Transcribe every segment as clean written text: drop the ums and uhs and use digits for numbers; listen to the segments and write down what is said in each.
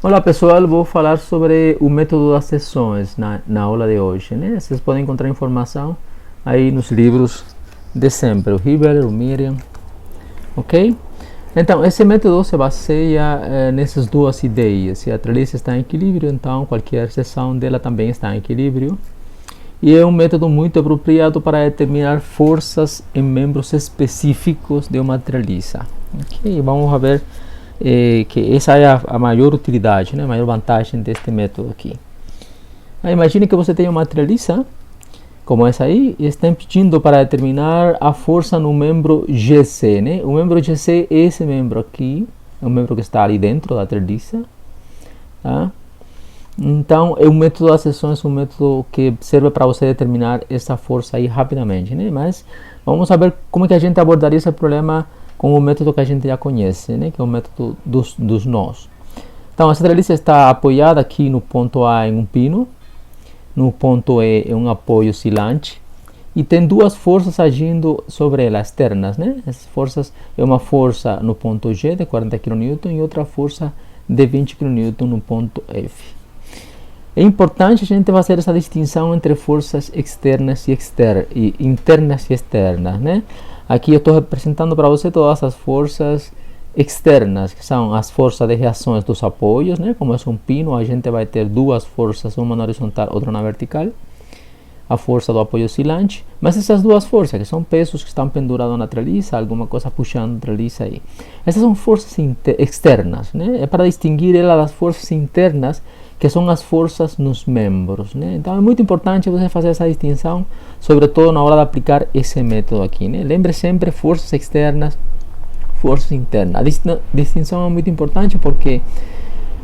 Olá pessoal, vou falar sobre o método das sessões na aula de hoje, né? Vocês podem encontrar informação aí nos livros de sempre, o Hibbeler, o Merriam, ok? Então, esse método se baseia nessas duas ideias. Se a treliça está em equilíbrio, então qualquer seção dela também está em equilíbrio. E é um método muito apropriado para determinar forças em membros específicos de uma treliça. Ok, vamos ver que essa é a maior utilidade, né? A maior vantagem deste método aqui. Imagine que você tem uma treliça, como essa aí, e está pedindo para determinar a força no membro GC, né? O membro GC é esse membro aqui, é o membro que está ali dentro da treliça, tá? Então, é um método das seções, um método que serve para você determinar essa força aí rapidamente, né? Mas vamos saber como é que a gente abordaria esse problema com o método que a gente já conhece, né? Que é o método dos nós. Então, essa treliça está apoiada aqui no ponto A em um pino, no ponto E em um apoio oscilante, e tem duas forças agindo sobre ela, externas, né? Essas forças é uma força no ponto G de 40 kN e outra força de 20 kN no ponto F. É importante a gente fazer essa distinção entre forças externas e internas e externas, né? Aqui eu estou representando para você todas as forças externas, que são as forças de reações dos apoios, né? Como é um pino, a gente vai ter duas forças, uma na horizontal, outra na vertical. A força do apoio oscilante, mas essas duas forças, que são pesos que estão pendurados na treliça, alguma coisa puxando a treliça aí. Essas são forças externas, né? É para distinguir ela das forças internas, que são as forças nos membros, né? Então é muito importante você fazer essa distinção, sobretudo na hora de aplicar esse método aqui, né? Lembre sempre forças externas, forças internas. A distinção é muito importante porque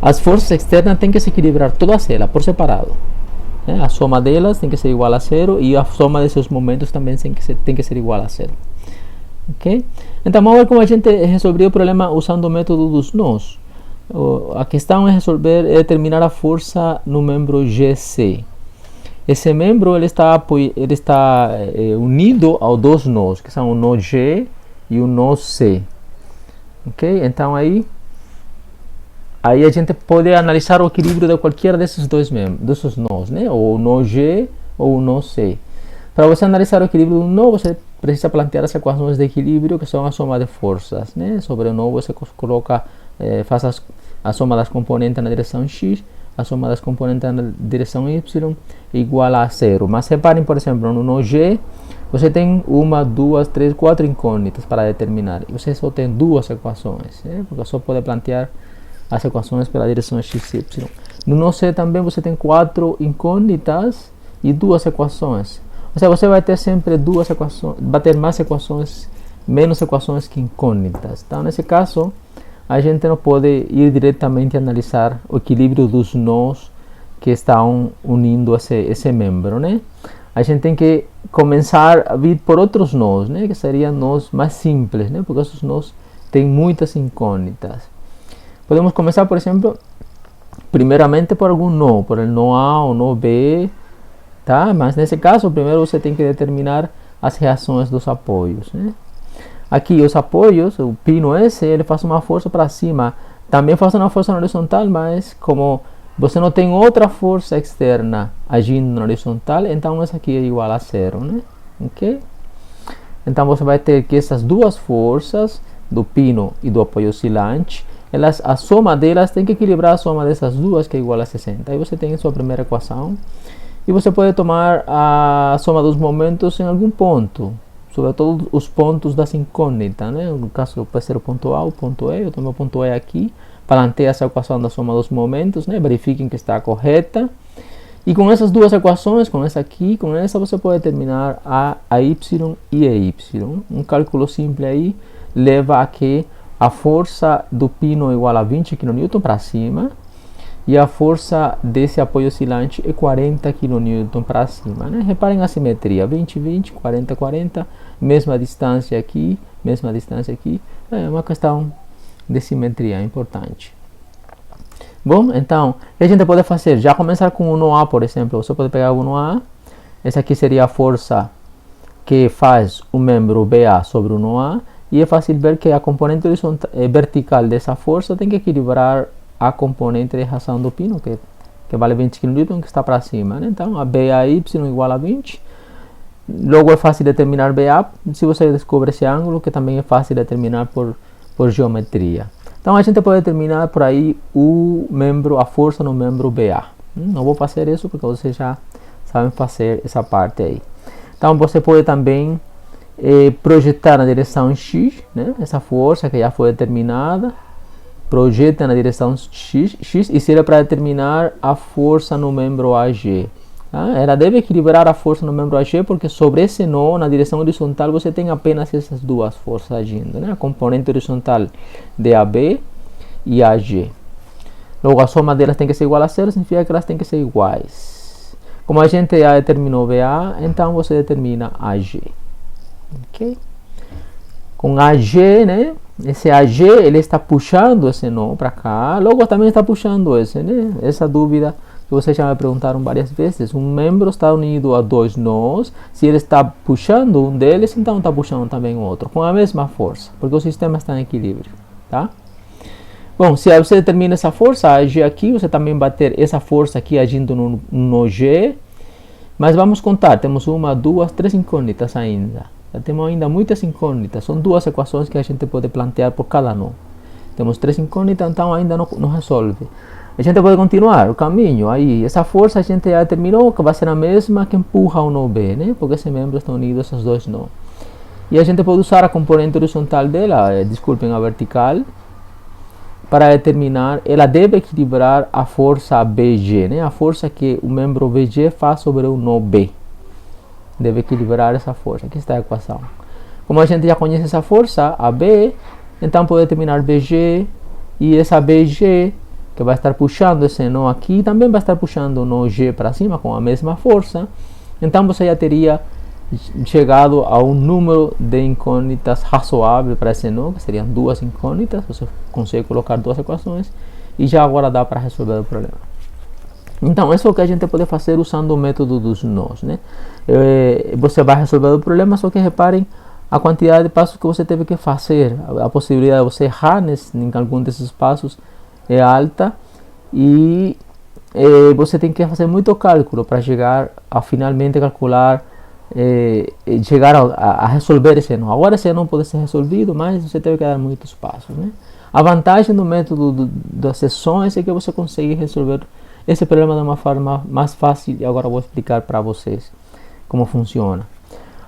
as forças externas têm que se equilibrar todas elas por separado. A soma delas tem que ser igual a zero e a soma de seus momentos também tem que ser igual a zero. Ok? Então vamos ver como a gente resolveu o problema usando o método dos nós. A questão é determinar a força no membro GC. Esse membro ele está unido aos dois nós, que são o nó G e o nó C. Ok? Então aí a gente pode analisar o equilíbrio de qualquer desses desses nós, né? Ou o nó G ou o nó C. Para você analisar o equilíbrio do nó, você precisa plantear as equações de equilíbrio, que são a soma de forças, né? Sobre o nó você coloca, faz a soma das componentes na direção X, a soma das componentes na direção Y igual a zero. Mas reparem, por exemplo, no nó G, você tem uma, duas, três, quatro incógnitas para determinar. E você só tem duas equações, né? Porque só pode plantear as equações pela direção x e y. No nó C também você tem quatro incógnitas e duas equações. Ou seja, você vai ter sempre duas equações, vai ter mais equações, menos equações que incógnitas. Então, nesse caso, a gente não pode ir diretamente analisar o equilíbrio dos nós que estão unindo esse membro, né? A gente tem que começar a vir por outros nós, né? Que seriam nós mais simples, né? Porque esses nós têm muitas incógnitas. Podemos começar, por exemplo, primeiramente por algum nó, por el nó A ou nó B, tá? Mas nesse caso, primeiro você tem que determinar as reações dos apoios, né? Aqui os apoios, o pino S, ele faz uma força para cima, também faz uma força na horizontal, mas como você não tem outra força externa agindo na horizontal, então essa aqui é igual a zero, né? Ok? Então você vai ter que essas duas forças, do pino e do apoio oscilante, a soma delas tem que equilibrar a soma dessas duas, que é igual a 60. Aí você tem a sua primeira equação. E você pode tomar a soma dos momentos em algum ponto, sobretudo os pontos das incógnitas, né? No caso pode ser o ponto A ou o ponto E. Eu tomo o ponto E aqui, planteio essa equação da soma dos momentos, né? Verifiquem que está correta. E com essas duas equações, com essa aqui, com essa, você pode determinar a Y e a Y. Um cálculo simples aí leva a que a força do pino é igual a 20 kN para cima e a força desse apoio oscilante é 40 kN para cima, né? Reparem a simetria, 20, 20, 40, 40, mesma distância aqui, é uma questão de simetria importante. Bom, então, o que a gente pode fazer? Já começar com o nó A, por exemplo, você pode pegar o nó A, essa aqui seria a força que faz o membro BA sobre o nó A, e é fácil ver que a componente vertical dessa força tem que equilibrar a componente de razão do pino, que vale 20 kN, que está para cima, né? Então, a BAY igual a 20. Logo é fácil determinar BA, se você descobre esse ângulo, que também é fácil determinar por geometria. Então, a gente pode determinar por aí a força no membro BA. Não vou fazer isso, porque vocês já sabem fazer essa parte aí. Então, você pode também projetar na direção X, né? Essa força que já foi determinada, projeta na direção X e serve para determinar a força no membro AG. Tá? Ela deve equilibrar a força no membro AG, porque sobre esse nó, na direção horizontal, você tem apenas essas duas forças agindo, né? A componente horizontal de AB e AG. Logo, a soma delas tem que ser igual a zero, significa que elas têm que ser iguais. Como a gente já determinou BA, então você determina AG. Ok? Com AG, né? Esse AG, ele está puxando esse nó para cá, logo também está puxando esse, né? Essa dúvida que vocês já me perguntaram várias vezes. Um membro está unido a dois nós, se ele está puxando um deles, então está puxando também o outro, com a mesma força, porque o sistema está em equilíbrio, tá? Bom, se você determina essa força, AG aqui, você também vai ter essa força aqui agindo no G, mas vamos contar, temos uma, duas, três incógnitas ainda. Já temos ainda muitas incógnitas, são duas equações que a gente pode plantear por cada nó. Temos três incógnitas, então ainda não resolve. A gente pode continuar o caminho aí. Essa força a gente já determinou que vai ser a mesma que empurra o nó B, né? Porque esses membros estão unidos a esses dois nós. E a gente pode usar a componente horizontal dela, desculpem, a vertical, para determinar, ela deve equilibrar a força BG, né? A força que o membro BG faz sobre o nó B. Deve equilibrar essa força. Aqui está a equação. Como a gente já conhece essa força, AB, então pode determinar BG, e essa BG, que vai estar puxando esse nó aqui, também vai estar puxando o nó G para cima com a mesma força. Então você já teria chegado a um número de incógnitas razoável para esse nó, que seriam duas incógnitas. Você consegue colocar duas equações e já agora dá para resolver o problema. Então, isso é o que a gente pode fazer usando o método dos nós, né? Você vai resolver o problema, só que reparem a quantidade de passos que você teve que fazer. A possibilidade de você errar em algum desses passos é alta, e você tem que fazer muito cálculo para chegar a finalmente calcular, chegar a resolver esse nó. Agora esse nó pode ser resolvido, mas você teve que dar muitos passos, né? A vantagem do método das sessões é que você consegue resolver esse problema de uma forma mais fácil, e agora eu vou explicar para vocês como funciona.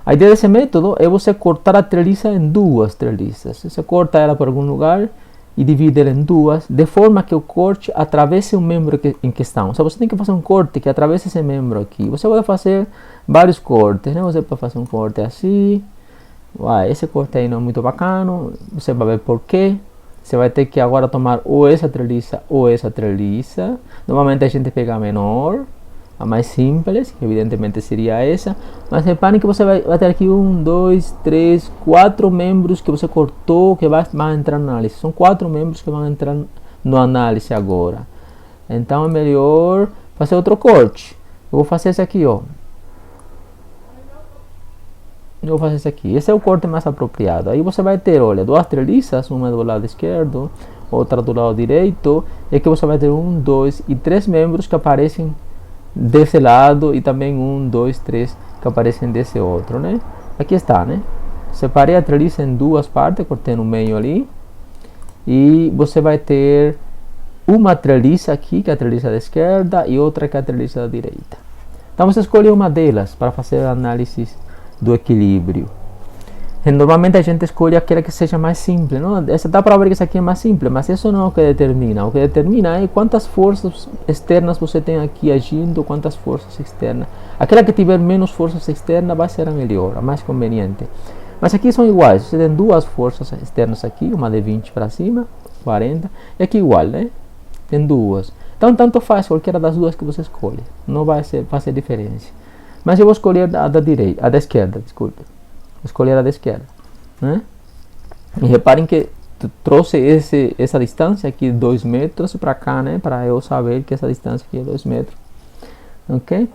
A ideia desse método é você cortar a treliça em duas treliças. Você corta ela por algum lugar e divide ela em duas, de forma que o corte atravesse o membro em questão. Você tem que fazer um corte que atravesse esse membro aqui. Você pode fazer vários cortes, né? Você pode fazer um corte assim. Esse corte aí não é muito bacana. Você vai ver por quê. Você vai ter que agora tomar ou essa treliça ou essa treliça. Normalmente a gente pega a menor, a mais simples, que evidentemente seria essa. Mas reparem que você vai ter aqui 1, 2, 3, 4 membros que você cortou, que vão entrar na análise. São 4 membros que vão entrar no análise agora. Então é melhor fazer outro corte. Eu vou fazer esse aqui, ó. Eu vou fazer esse aqui. Esse é o corte mais apropriado. Aí você vai ter, olha, duas treliças, uma do lado esquerdo, outra do lado direito. E aqui você vai ter 1, 2 e 3 membros que aparecem desse lado, e também 1, 2, 3 que aparecem desse outro, né? Aqui está, né? Separei a treliça em duas partes, cortei no meio ali. E você vai ter uma treliça aqui, que é a treliça da esquerda, e outra que é a treliça da direita. Então você escolhe uma delas para fazer a análise do equilíbrio. Normalmente a gente escolhe aquela que seja mais simples, não? Essa dá para ver que essa aqui é mais simples, mas isso não é o que determina. O que determina é quantas forças externas você tem aqui agindo, quantas forças externas. Aquela que tiver menos forças externas vai ser a melhor, a mais conveniente. Mas aqui são iguais. Você tem duas forças externas aqui, uma de 20 para cima, 40, e aqui igual, né? Tem duas. Então tanto faz qualquer das duas que você escolhe, não vai fazer diferença. Mas eu vou escolher a da direita, a da esquerda, desculpe. Vou escolher a da esquerda, né? E reparem que trouxe essa distância aqui, 2 metros para cá, né? Para eu saber que essa distância aqui é 2 metros. Ok?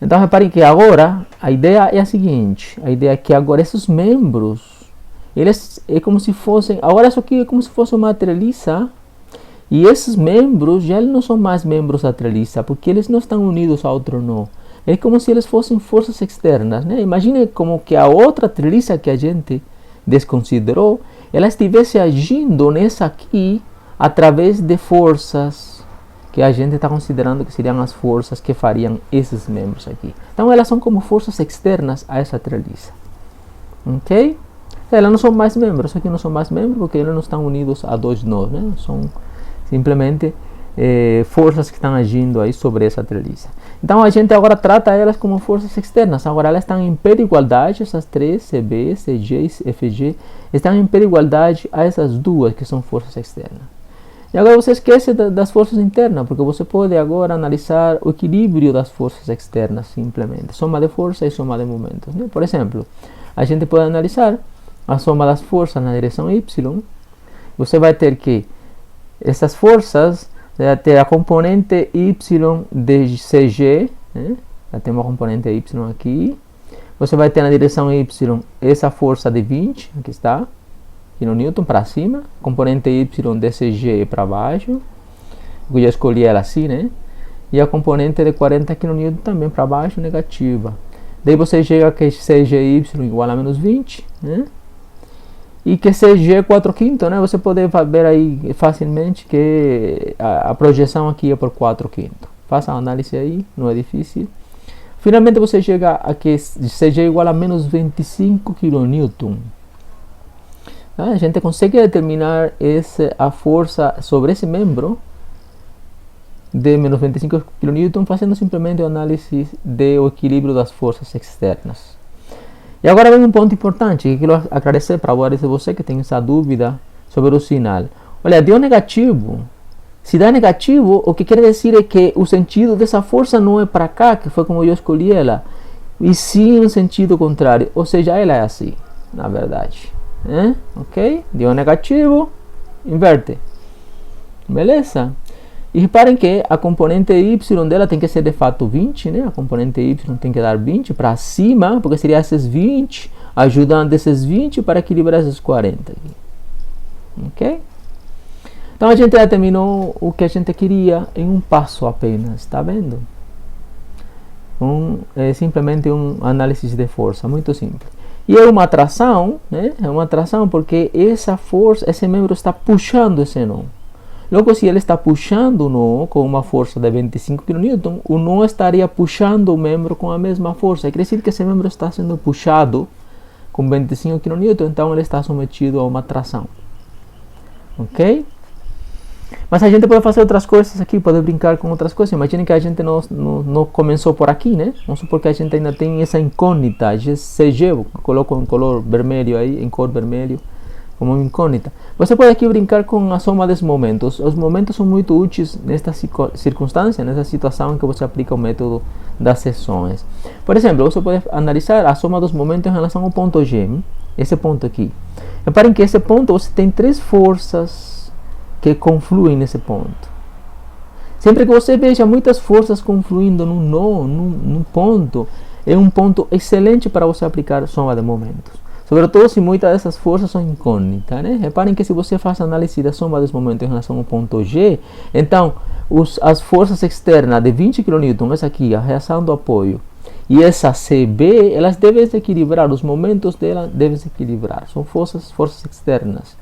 Então reparem que agora a ideia é a seguinte. A ideia é que agora esses membros, eles é como se fossem, agora isso aqui é como se fosse uma treliça. E esses membros já não são mais membros da treliça, porque eles não estão unidos a outro nó. É como se eles fossem forças externas, né? Imagine como que a outra treliça que a gente desconsiderou, ela estivesse agindo nessa aqui através de forças que a gente está considerando que seriam as forças que fariam esses membros aqui. Então elas são como forças externas a essa treliça. Ok? Elas não são mais membros, aqui não são mais membros porque eles não estão unidos a dois nós, né? São simplesmente forças que estão agindo aí sobre essa treliça. Então a gente agora trata elas como forças externas. Agora elas estão em pé de igualdade, essas três, CB, CG e FG, estão em pé de igualdade a essas duas que são forças externas. E agora você esquece das forças internas, porque você pode agora analisar o equilíbrio das forças externas simplesmente. Soma de força e soma de momentos, né? Por exemplo, a gente pode analisar a soma das forças na direção Y. Você vai ter que essas forças vai ter a componente Y de CG, né? Já tem uma componente Y aqui. Você vai ter na direção Y essa força de 20, aqui está, kN para cima, componente Y de CG para baixo, eu já escolhi ela assim, né? E a componente de 40 kN também para baixo, negativa. Daí você chega que CGY igual a menos 20, né? E que CG é 4/5, né? Você pode ver aí facilmente que a projeção aqui é por 4/5. Faça a análise aí, não é difícil. Finalmente você chega a que CG é igual a menos 25 kN. A gente consegue determinar a força sobre esse membro de menos 25 kN fazendo simplesmente a análise do equilíbrio das forças externas. E agora vem um ponto importante que quero agradecer para você que tem essa dúvida sobre o sinal. Olha, deu negativo. Se dá negativo, o que quer dizer é que o sentido dessa força não é para cá, que foi como eu escolhi ela, e sim no sentido contrário. Ou seja, ela é assim, na verdade. Ok? Deu negativo, inverte. Beleza? E reparem que a componente Y dela tem que ser de fato 20, né? A componente Y tem que dar 20 para cima, porque seria esses 20, ajudando esses 20 para equilibrar esses 40 aqui. Ok? Então a gente já terminou o que a gente queria em um passo apenas, tá vendo? É simplesmente um análise de força, muito simples. E é uma atração, né? É uma atração porque essa força, esse membro está puxando esse nó. Logo, se ele está puxando o nó com uma força de 25 kN, o nó estaria puxando o membro com a mesma força. Quer dizer que esse membro está sendo puxado com 25 kN, então ele está submetido a uma tração. Ok? Mas a gente pode fazer outras coisas aqui, pode brincar com outras coisas. Imagine que a gente não começou por aqui, né? Vamos supor que a gente ainda tem essa incógnita, CG, eu coloco em color vermelho aí, em cor vermelho, como incógnita. Você pode aqui brincar com a soma dos momentos. Os momentos são muito úteis nesta circunstância, nessa situação em que você aplica o método das seções. Por exemplo, você pode analisar a soma dos momentos em relação ao ponto G, esse ponto aqui. Reparem que esse ponto você tem três forças que confluem nesse ponto. Sempre que você veja muitas forças confluindo num nó, num ponto, é um ponto excelente para você aplicar soma de momentos. Sobretudo se muitas dessas forças são incógnitas, né? Reparem que se você faz a análise da soma dos momentos em relação ao ponto G, então as forças externas de 20 kN, essa aqui, a reação do apoio, e essa CB, elas devem se equilibrar, os momentos dela devem se equilibrar, são forças externas.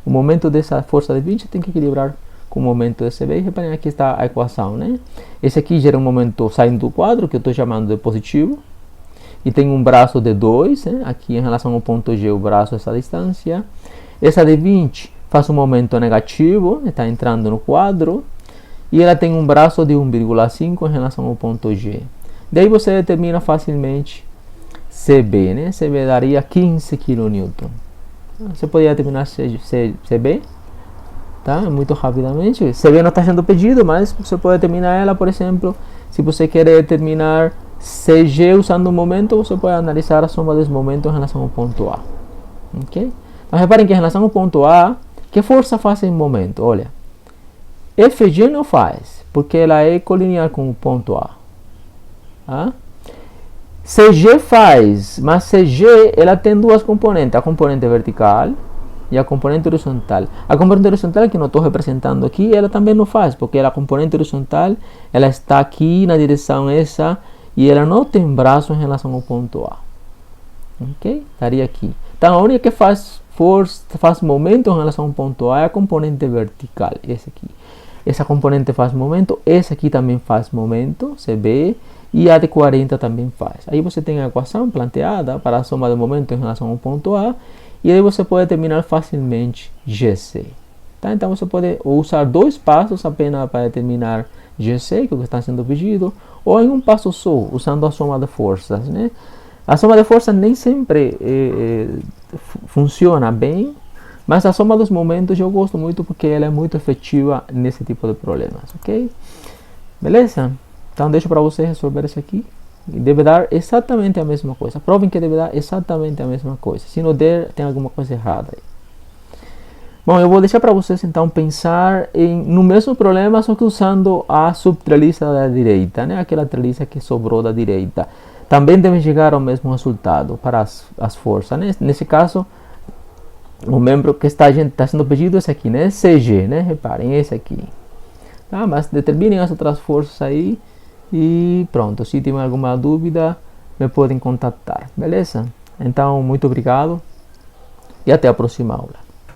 O momento dessa força de 20 tem que equilibrar com o momento de CB, e reparem aqui está a equação, né? Esse aqui gera um momento saindo do quadro, que eu estou chamando de positivo, e tem um braço de 2, né? Aqui em relação ao ponto G, o braço é essa distância. Essa de 20 faz um momento negativo, está entrando no quadro, e ela tem um braço de 1,5 em relação ao ponto G. Daí você determina facilmente CB, né? CB daria 15 kN. Você poderia determinar CB, tá? Muito rapidamente. CB não está sendo pedido, mas você pode determinar ela, por exemplo, se você quer determinar CG usando um momento, você pode analisar a soma dos momentos em relação ao ponto A. Ok? Mas reparem que em relação ao ponto A, que força faz em momento? Olha, FG não faz, porque ela é colinear com o ponto A. Tá? CG faz, mas CG ela tem duas componentes, a componente vertical e a componente horizontal. A componente horizontal que não estou representando aqui, ela também não faz, porque a componente horizontal ela está aqui na direção essa e ela não tem braço em relação ao ponto A. Ok? Estaria aqui. Então a única que faz força, faz momento em relação ao ponto A é a componente vertical, esse aqui. Essa componente faz momento, esse aqui também faz momento, CB, e a de 40 também faz. Aí você tem a equação planteada para a soma de momento em relação ao ponto A, e aí você pode determinar facilmente GC. Tá? Então você pode usar dois passos apenas para determinar GC, que é o que está sendo pedido, ou em um passo só, usando a soma de forças. Né? A soma de forças nem sempre funciona bem, mas a soma dos momentos eu gosto muito porque ela é muito efetiva nesse tipo de problemas, ok? Beleza? Então deixo para você resolver isso aqui. Deve dar exatamente a mesma coisa. Provem que deve dar exatamente a mesma coisa. Se não der, tem alguma coisa errada aí. Bom, eu vou deixar para vocês então pensar no mesmo problema, só que usando a subtreliça da direita, né? Aquela treliça que sobrou da direita. Também devem chegar ao mesmo resultado para as forças, né? Nesse caso, o membro que está sendo pedido é esse aqui, né? CG, né? Reparem, esse aqui. Tá? Mas determinem as outras forças aí e pronto. Se tiver alguma dúvida, me podem contatar, beleza? Então, muito obrigado e até a próxima aula.